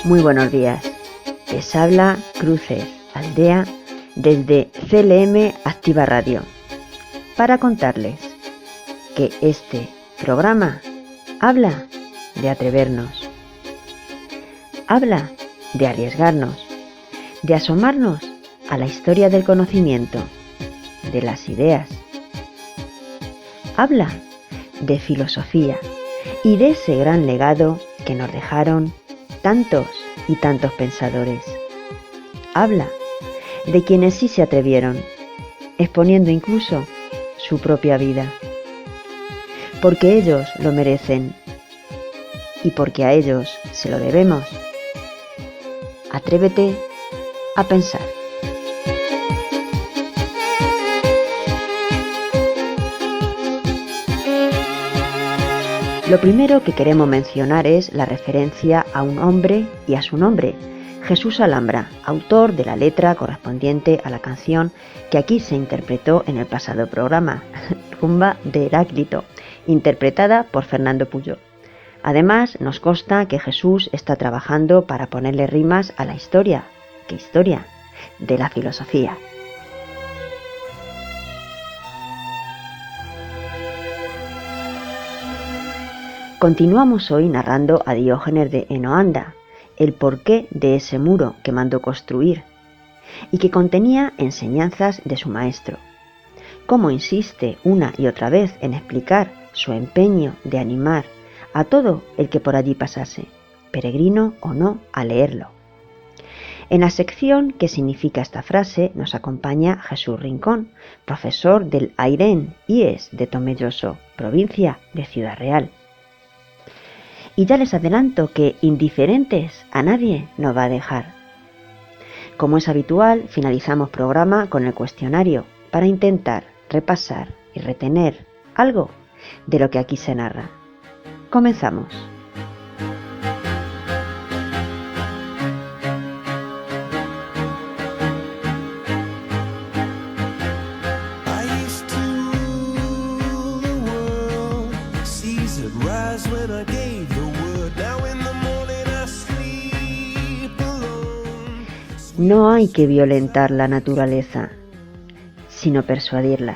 Muy buenos días. Les habla Cruces Aldea desde CLM Activa Radio para contarles que este programa habla de atrevernos, habla de arriesgarnos, de asomarnos a la historia del conocimiento, de las ideas. Habla de filosofía y de ese gran legado que nos dejaron tantos y tantos pensadores. Habla de quienes sí se atrevieron, exponiendo incluso su propia vida. Porque ellos lo merecen y porque a ellos se lo debemos. Atrévete a pensar. Lo primero que queremos mencionar es la referencia a un hombre y a su nombre, Jesús Alhambra, autor de la letra correspondiente a la canción que aquí se interpretó en el pasado programa, Rumba de Heráclito, interpretada por Fernando Puyol. Además, nos consta que Jesús está trabajando para ponerle rimas a la historia, ¿qué historia? De la filosofía. Continuamos hoy narrando a Diógenes de Enoanda, el porqué de ese muro que mandó construir y que contenía enseñanzas de su maestro. Cómo insiste una y otra vez en explicar su empeño de animar a todo el que por allí pasase, peregrino o no, a leerlo. En la sección ¿qué significa esta frase? Nos acompaña Jesús Rincón, profesor del Airén IES de Tomelloso, provincia de Ciudad Real. Y ya les adelanto que indiferentes a nadie nos va a dejar. Como es habitual, finalizamos programa con el cuestionario para intentar repasar y retener algo de lo que aquí se narra. Comenzamos. No hay que violentar la naturaleza, sino persuadirla.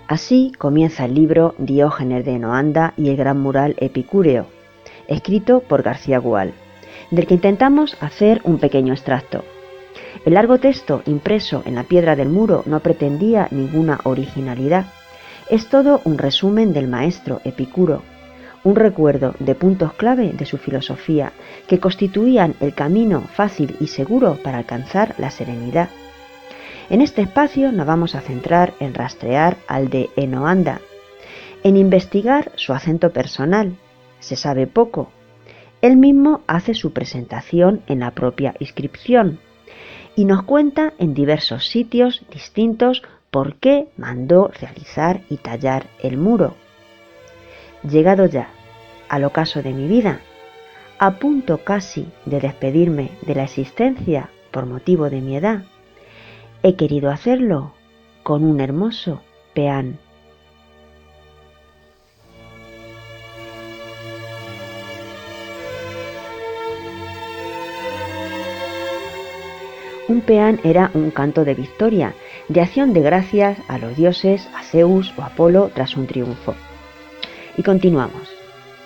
Así comienza el libro Diógenes de Enoanda y el gran mural epicúreo, escrito por García Gual, del que intentamos hacer un pequeño extracto. El largo texto impreso en la piedra del muro no pretendía ninguna originalidad. Es todo un resumen del maestro Epicuro, un recuerdo de puntos clave de su filosofía que constituían el camino fácil y seguro para alcanzar la serenidad. En este espacio nos vamos a centrar en rastrear al de Enoanda, en investigar su acento personal. Se sabe poco. Él mismo hace su presentación en la propia inscripción y nos cuenta en diversos sitios distintos por qué mandó realizar y tallar el muro. Llegado ya al ocaso de mi vida, a punto casi de despedirme de la existencia por motivo de mi edad, he querido hacerlo con un hermoso peán. Un peán era un canto de victoria, de acción de gracias a los dioses, a Zeus o Apolo tras un triunfo. Y continuamos,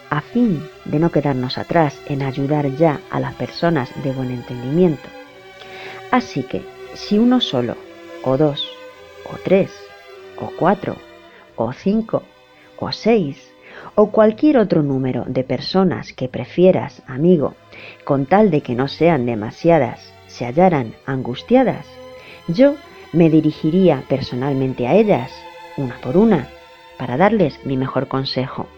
a fin de no quedarnos atrás en ayudar ya a las personas de buen entendimiento. Así que, si uno solo, o dos, o tres, o cuatro, o cinco, o seis, o cualquier otro número de personas que prefieras, amigo, con tal de que no sean demasiadas, se hallaran angustiadas, yo me dirigiría personalmente a ellas, una por una, para darles mi mejor consejo,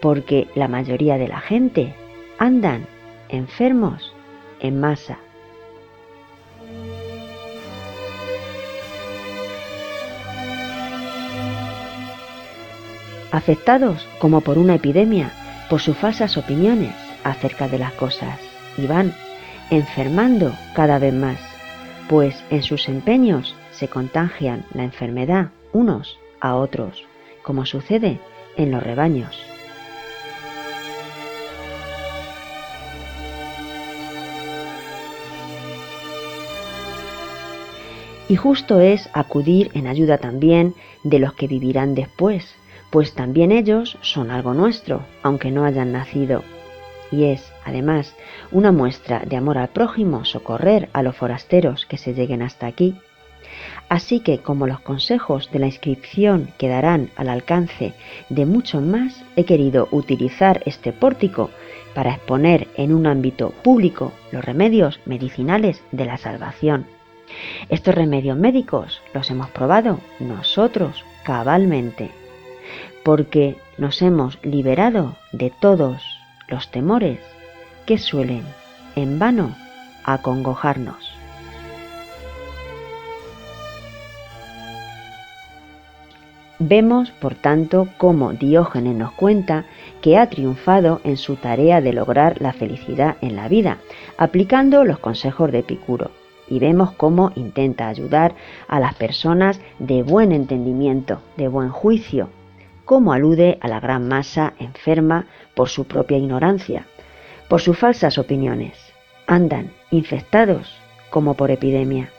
porque la mayoría de la gente andan enfermos en masa. Afectados como por una epidemia por sus falsas opiniones acerca de las cosas, y van enfermando cada vez más, pues en sus empeños se contagian la enfermedad unos a otros, como sucede en los rebaños. Y justo es acudir en ayuda también de los que vivirán después, pues también ellos son algo nuestro, aunque no hayan nacido. Y es, además, una muestra de amor al prójimo socorrer a los forasteros que se lleguen hasta aquí. Así que, como los consejos de la inscripción quedarán al alcance de muchos más, he querido utilizar este pórtico para exponer en un ámbito público los remedios medicinales de la salvación. Estos remedios médicos los hemos probado nosotros cabalmente, porque nos hemos liberado de todos los temores que suelen, en vano, acongojarnos. Vemos, por tanto, cómo Diógenes nos cuenta que ha triunfado en su tarea de lograr la felicidad en la vida, aplicando los consejos de Epicuro. Y vemos cómo intenta ayudar a las personas de buen entendimiento, de buen juicio, cómo alude a la gran masa enferma por su propia ignorancia, por sus falsas opiniones. Andan infectados como por epidemia.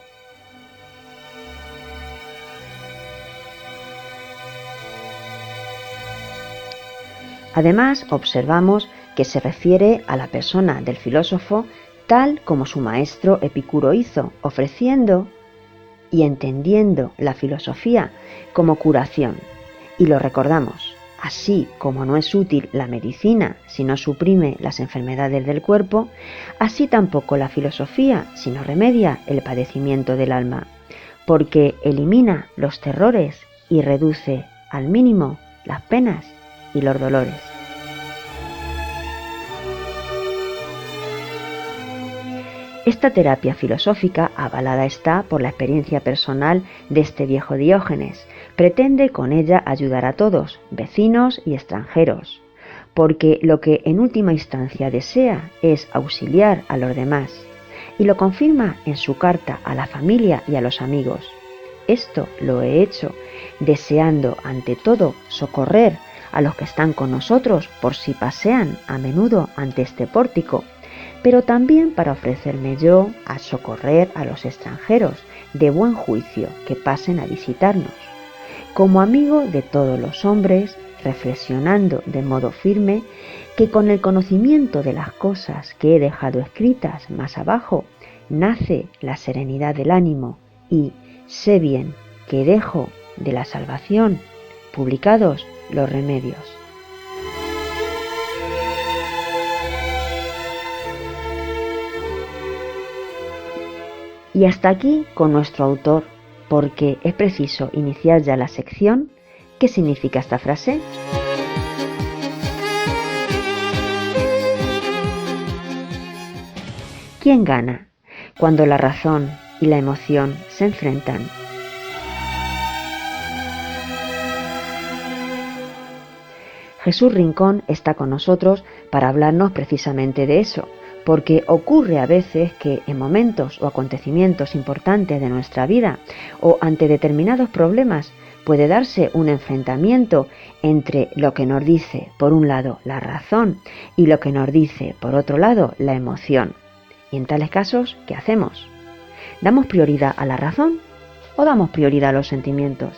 Además, observamos que se refiere a la persona del filósofo tal como su maestro Epicuro hizo, ofreciendo y entendiendo la filosofía como curación. Y lo recordamos, así como no es útil la medicina si no suprime las enfermedades del cuerpo, así tampoco la filosofía si no remedia el padecimiento del alma, porque elimina los terrores y reduce al mínimo las penas y los dolores. Esta terapia filosófica, avalada está por la experiencia personal de este viejo Diógenes, pretende con ella ayudar a todos, vecinos y extranjeros, porque lo que en última instancia desea es auxiliar a los demás, y lo confirma en su carta a la familia y a los amigos. Esto lo he hecho, deseando ante todo socorrer a los que están con nosotros por si pasean a menudo ante este pórtico, pero también para ofrecerme yo a socorrer a los extranjeros de buen juicio que pasen a visitarnos, como amigo de todos los hombres, reflexionando de modo firme que con el conocimiento de las cosas que he dejado escritas más abajo, nace la serenidad del ánimo y sé bien que dejo de la salvación publicados los remedios. Y hasta aquí con nuestro autor, porque es preciso iniciar ya la sección. ¿Qué significa esta frase? ¿Quién gana cuando la razón y la emoción se enfrentan? Jesús Rincón está con nosotros para hablarnos precisamente de eso, porque ocurre a veces que en momentos o acontecimientos importantes de nuestra vida o ante determinados problemas puede darse un enfrentamiento entre lo que nos dice por un lado la razón y lo que nos dice por otro lado la emoción. Y en tales casos, ¿qué hacemos? ¿Damos prioridad a la razón o damos prioridad a los sentimientos?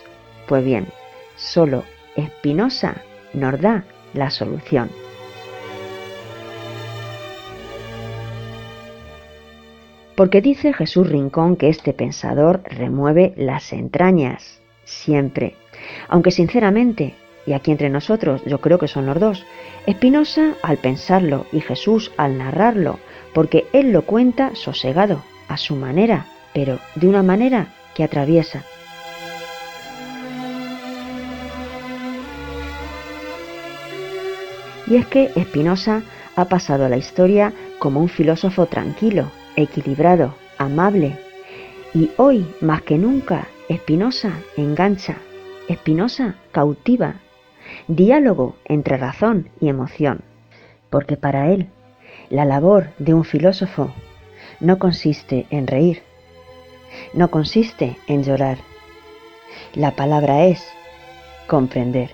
Pues bien, solo Spinoza nos da la solución. Porque dice Jesús Rincón que este pensador remueve las entrañas, siempre. Aunque sinceramente, y aquí entre nosotros yo creo que son los dos, Spinoza al pensarlo y Jesús al narrarlo, porque él lo cuenta sosegado, a su manera, pero de una manera que atraviesa. Y es que Spinoza ha pasado a la historia como un filósofo tranquilo, equilibrado, amable, y hoy más que nunca Spinoza engancha, Spinoza cautiva, diálogo entre razón y emoción, porque para él la labor de un filósofo no consiste en reír, no consiste en llorar, la palabra es comprender.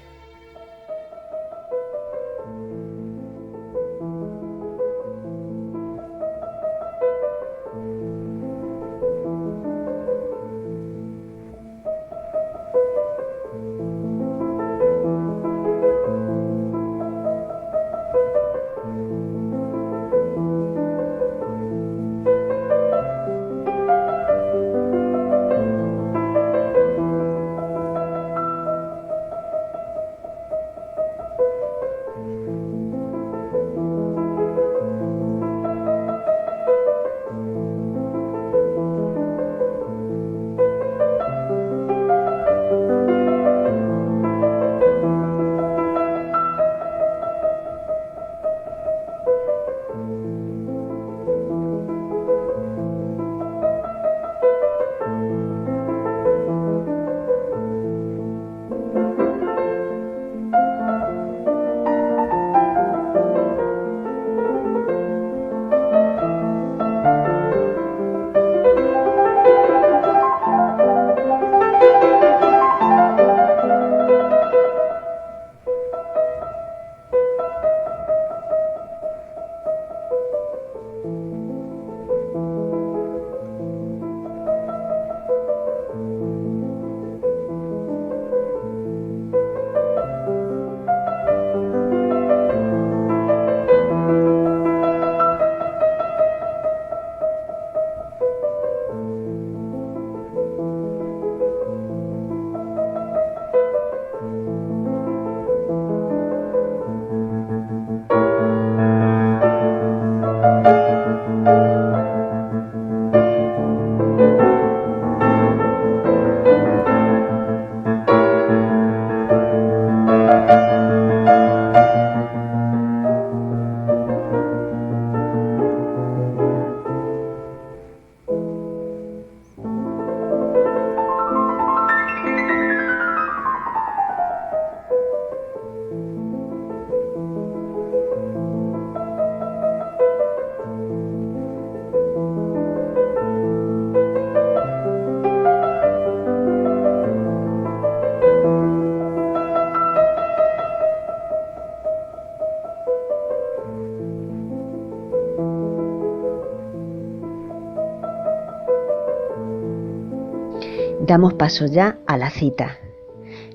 Damos paso ya a la cita.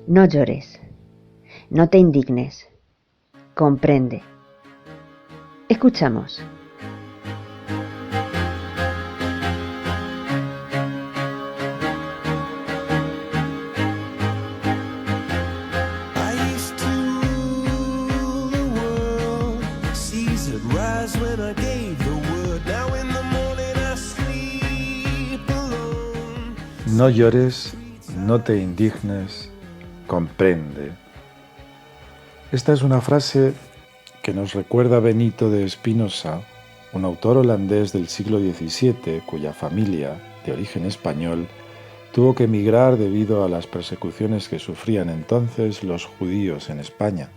No llores, no te indignes, comprende. Escuchamos. No llores, no te indignes, comprende. Esta es una frase que nos recuerda Benito de Spinoza, un autor holandés del siglo XVII cuya familia, de origen español, tuvo que emigrar debido a las persecuciones que sufrían entonces los judíos en España.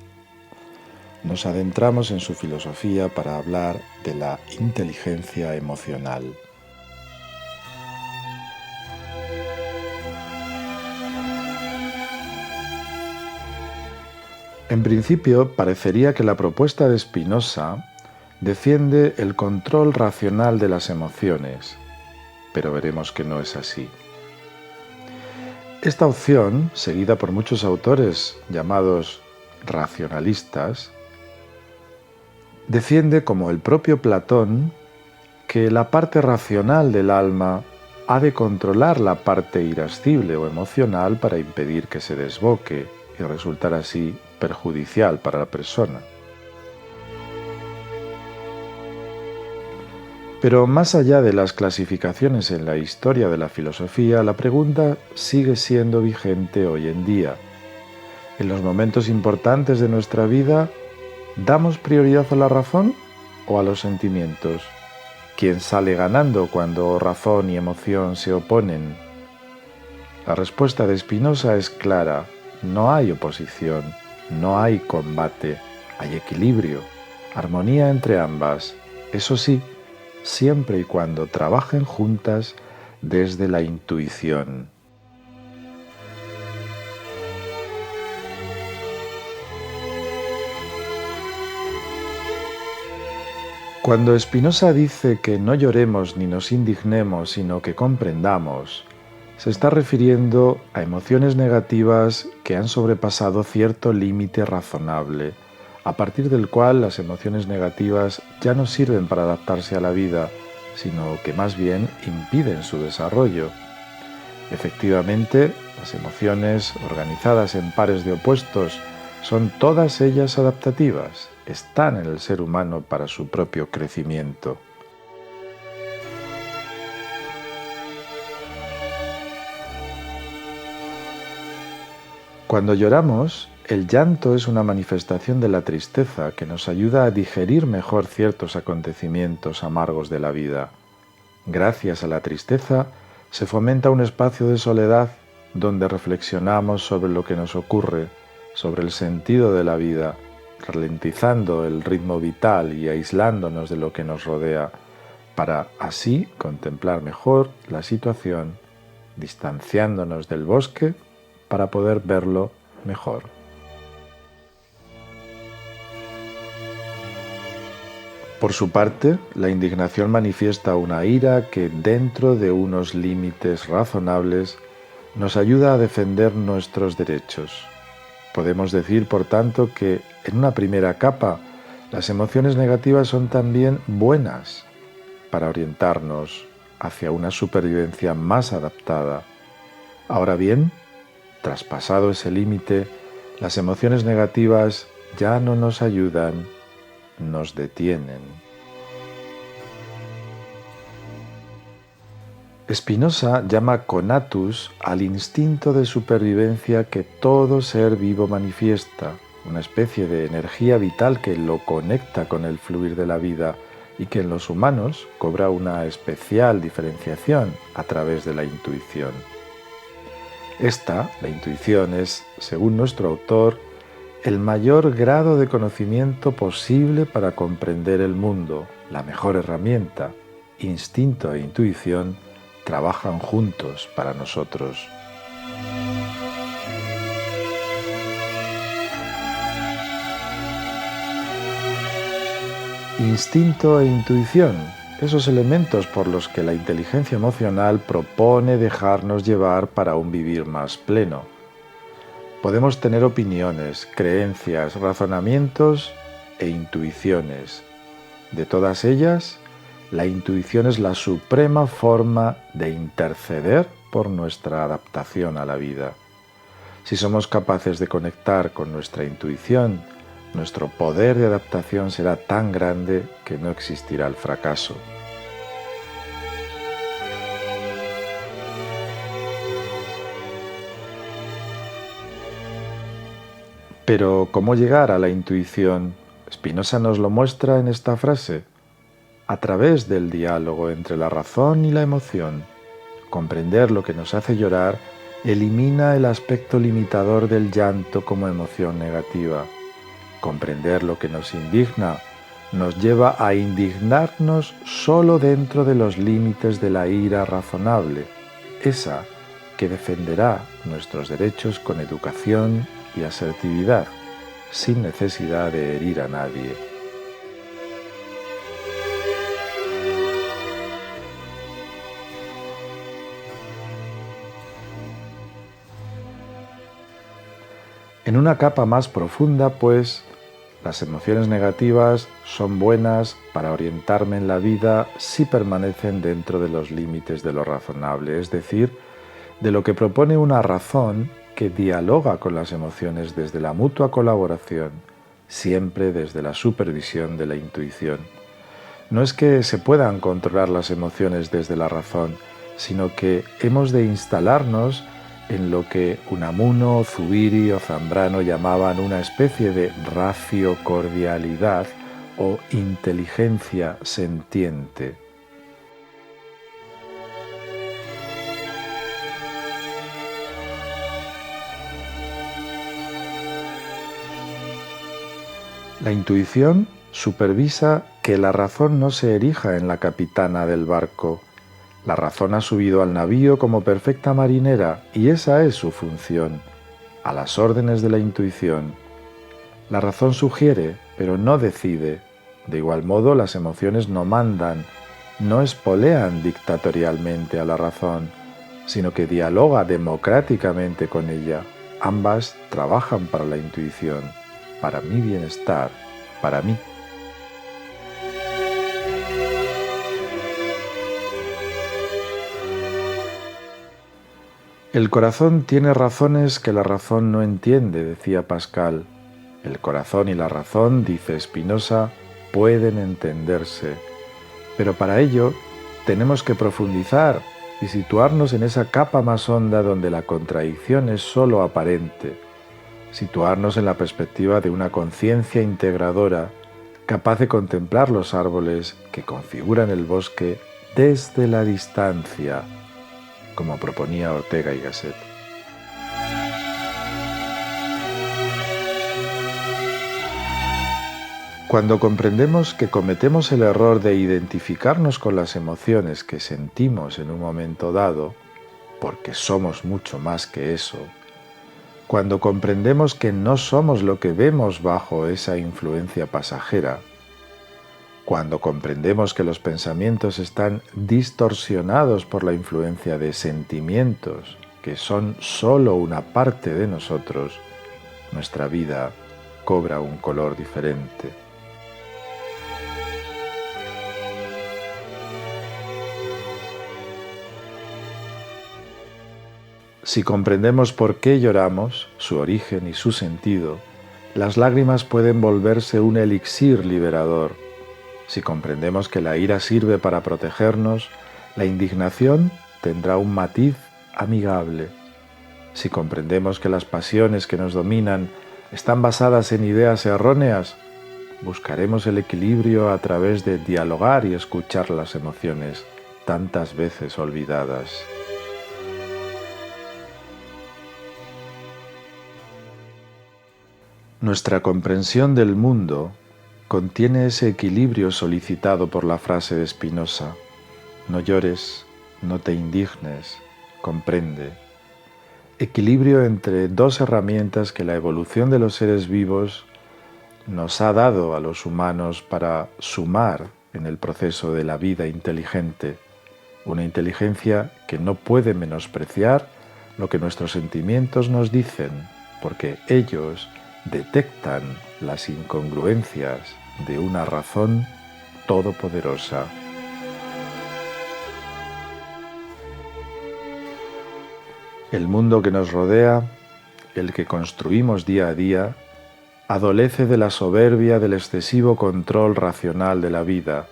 Nos adentramos en su filosofía para hablar de la inteligencia emocional. En principio, parecería que la propuesta de Spinoza defiende el control racional de las emociones, pero veremos que no es así. Esta opción, seguida por muchos autores llamados racionalistas, defiende, como el propio Platón, que la parte racional del alma ha de controlar la parte irascible o emocional para impedir que se desboque y resultar así perjudicial para la persona. Pero más allá de las clasificaciones en la historia de la filosofía, la pregunta sigue siendo vigente hoy en día. En los momentos importantes de nuestra vida, ¿damos prioridad a la razón o a los sentimientos? ¿Quién sale ganando cuando razón y emoción se oponen? La respuesta de Spinoza es clara: no hay oposición. No hay combate, hay equilibrio, armonía entre ambas, eso sí, siempre y cuando trabajen juntas desde la intuición. Cuando Spinoza dice que no lloremos ni nos indignemos, sino que comprendamos, se está refiriendo a emociones negativas que han sobrepasado cierto límite razonable, a partir del cual las emociones negativas ya no sirven para adaptarse a la vida, sino que más bien impiden su desarrollo. Efectivamente, las emociones organizadas en pares de opuestos son todas ellas adaptativas, están en el ser humano para su propio crecimiento. Cuando lloramos, el llanto es una manifestación de la tristeza que nos ayuda a digerir mejor ciertos acontecimientos amargos de la vida. Gracias a la tristeza, se fomenta un espacio de soledad donde reflexionamos sobre lo que nos ocurre, sobre el sentido de la vida, ralentizando el ritmo vital y aislándonos de lo que nos rodea, para así contemplar mejor la situación, distanciándonos del bosque para poder verlo mejor. Por su parte, la indignación manifiesta una ira que, dentro de unos límites razonables, nos ayuda a defender nuestros derechos. Podemos decir, por tanto, que en una primera capa, las emociones negativas son también buenas para orientarnos hacia una supervivencia más adaptada. Ahora bien, traspasado ese límite, las emociones negativas ya no nos ayudan, nos detienen. Spinoza llama conatus al instinto de supervivencia que todo ser vivo manifiesta, una especie de energía vital que lo conecta con el fluir de la vida y que en los humanos cobra una especial diferenciación a través de la intuición. Esta, la intuición, es, según nuestro autor, el mayor grado de conocimiento posible para comprender el mundo, la mejor herramienta. Instinto e intuición trabajan juntos para nosotros. Instinto e intuición, esos elementos por los que la inteligencia emocional propone dejarnos llevar para un vivir más pleno. Podemos tener opiniones, creencias, razonamientos e intuiciones. De todas ellas, la intuición es la suprema forma de interceder por nuestra adaptación a la vida. Si somos capaces de conectar con nuestra intuición, nuestro poder de adaptación será tan grande que no existirá el fracaso. Pero, ¿cómo llegar a la intuición? Spinoza nos lo muestra en esta frase. A través del diálogo entre la razón y la emoción, comprender lo que nos hace llorar elimina el aspecto limitador del llanto como emoción negativa. Comprender lo que nos indigna nos lleva a indignarnos solo dentro de los límites de la ira razonable, esa que defenderá nuestros derechos con educación y asertividad, sin necesidad de herir a nadie. En una capa más profunda, pues, las emociones negativas son buenas para orientarme en la vida si permanecen dentro de los límites de lo razonable, es decir, de lo que propone una razón que dialoga con las emociones desde la mutua colaboración, siempre desde la supervisión de la intuición. No es que se puedan controlar las emociones desde la razón, sino que hemos de instalarnos en lo que Unamuno, Zubiri o Zambrano llamaban una especie de raciocordialidad o inteligencia sentiente. La intuición supervisa que la razón no se erija en la capitana del barco. La razón ha subido al navío como perfecta marinera y esa es su función, a las órdenes de la intuición. La razón sugiere, pero no decide, De igual modo, las emociones no mandan, no espolean dictatorialmente a la razón, sino que dialoga democráticamente con ella. Ambas trabajan para la intuición, para mi bienestar, para mí. El corazón tiene razones que la razón no entiende, decía Pascal. El corazón y la razón, dice Spinoza, pueden entenderse, pero para ello tenemos que profundizar y situarnos en esa capa más honda donde la contradicción es sólo aparente, situarnos en la perspectiva de una conciencia integradora capaz de contemplar los árboles que configuran el bosque desde la distancia, como proponía Ortega y Gasset. Cuando comprendemos que cometemos el error de identificarnos con las emociones que sentimos en un momento dado, porque somos mucho más que eso, cuando comprendemos que no somos lo que vemos bajo esa influencia pasajera, cuando comprendemos que los pensamientos están distorsionados por la influencia de sentimientos que son solo una parte de nosotros, nuestra vida cobra un color diferente. Si comprendemos por qué lloramos, su origen y su sentido, las lágrimas pueden volverse un elixir liberador. Si comprendemos que la ira sirve para protegernos, la indignación tendrá un matiz amigable. Si comprendemos que las pasiones que nos dominan están basadas en ideas erróneas, buscaremos el equilibrio a través de dialogar y escuchar las emociones tantas veces olvidadas. Nuestra comprensión del mundo contiene ese equilibrio solicitado por la frase de Spinoza: no llores, no te indignes, comprende. Equilibrio entre dos herramientas que la evolución de los seres vivos nos ha dado a los humanos para sumar en el proceso de la vida inteligente, una inteligencia que no puede menospreciar lo que nuestros sentimientos nos dicen, porque ellos detectan las incongruencias de una razón todopoderosa. El mundo que nos rodea, el que construimos día a día, adolece de la soberbia del excesivo control racional de la vida,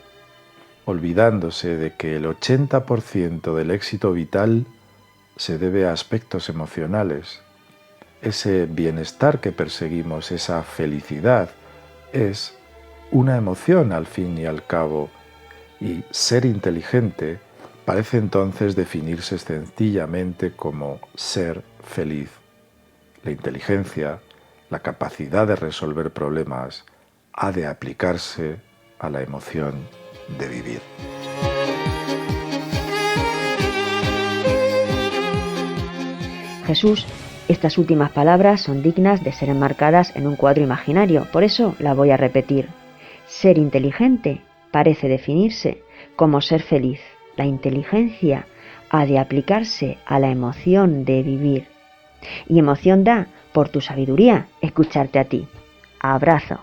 olvidándose de que el 80% del éxito vital se debe a aspectos emocionales. Ese bienestar que perseguimos, esa felicidad, es una emoción al fin y al cabo, y ser inteligente parece entonces definirse sencillamente como ser feliz. La inteligencia, la capacidad de resolver problemas, ha de aplicarse a la emoción de vivir. Jesús, estas últimas palabras son dignas de ser enmarcadas en un cuadro imaginario, por eso la voy a repetir. Ser inteligente parece definirse como ser feliz. La inteligencia ha de aplicarse a la emoción de vivir. Y emoción da, por tu sabiduría, escucharte a ti. Abrazo.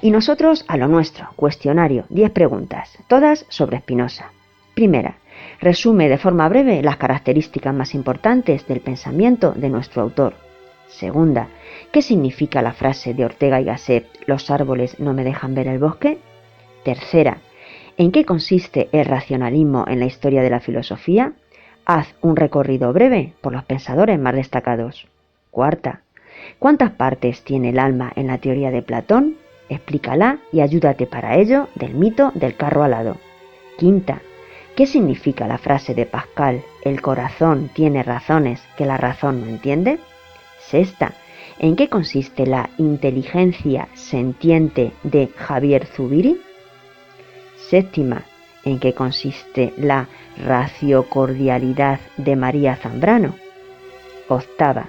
Y nosotros a lo nuestro, cuestionario, 10 preguntas, todas sobre Spinoza. Primera, resume de forma breve las características más importantes del pensamiento de nuestro autor. Segunda, ¿qué significa la frase de Ortega y Gasset, los árboles no me dejan ver el bosque? Tercera, ¿en qué consiste el racionalismo en la historia de la filosofía? Haz un recorrido breve por los pensadores más destacados. Cuarta, ¿cuántas partes tiene el alma en la teoría de Platón? Explícala y ayúdate para ello del mito del carro alado. Quinta, ¿qué significa la frase de Pascal, el corazón tiene razones que la razón no entiende? Sexta, ¿en qué consiste la inteligencia sentiente de Javier Zubiri? Séptima, ¿en qué consiste la raciocordialidad de María Zambrano? Octava,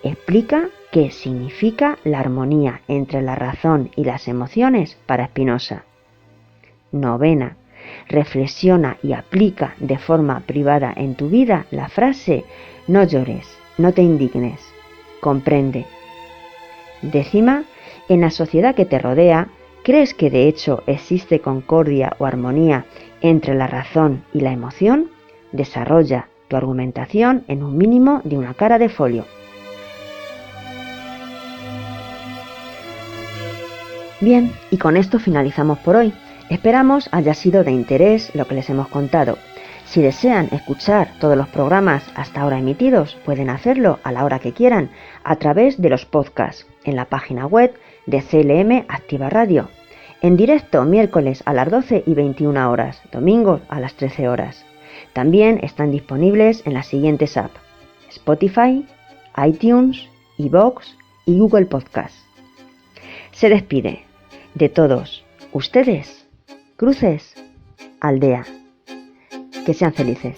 explica ¿Qué significa la armonía entre la razón y las emociones para Spinoza? 9. Reflexiona y aplica de forma privada en tu vida la frase no llores, no te indignes, comprende. 10. En la sociedad que te rodea, ¿crees que de hecho existe concordia o armonía entre la razón y la emoción? Desarrolla tu argumentación en un mínimo de una cara de folio. Bien, y con esto finalizamos por hoy. Esperamos haya sido de interés lo que les hemos contado. Si desean escuchar todos los programas hasta ahora emitidos, pueden hacerlo a la hora que quieran a través de los podcasts en la página web de CLM Activa Radio. En directo miércoles a las 12 y 21 horas, domingos a las 13 horas. También están disponibles en las siguientes apps: Spotify, iTunes, iVoox y Google Podcast. Se despide de todos ustedes, Cruces Aldea. Que sean felices.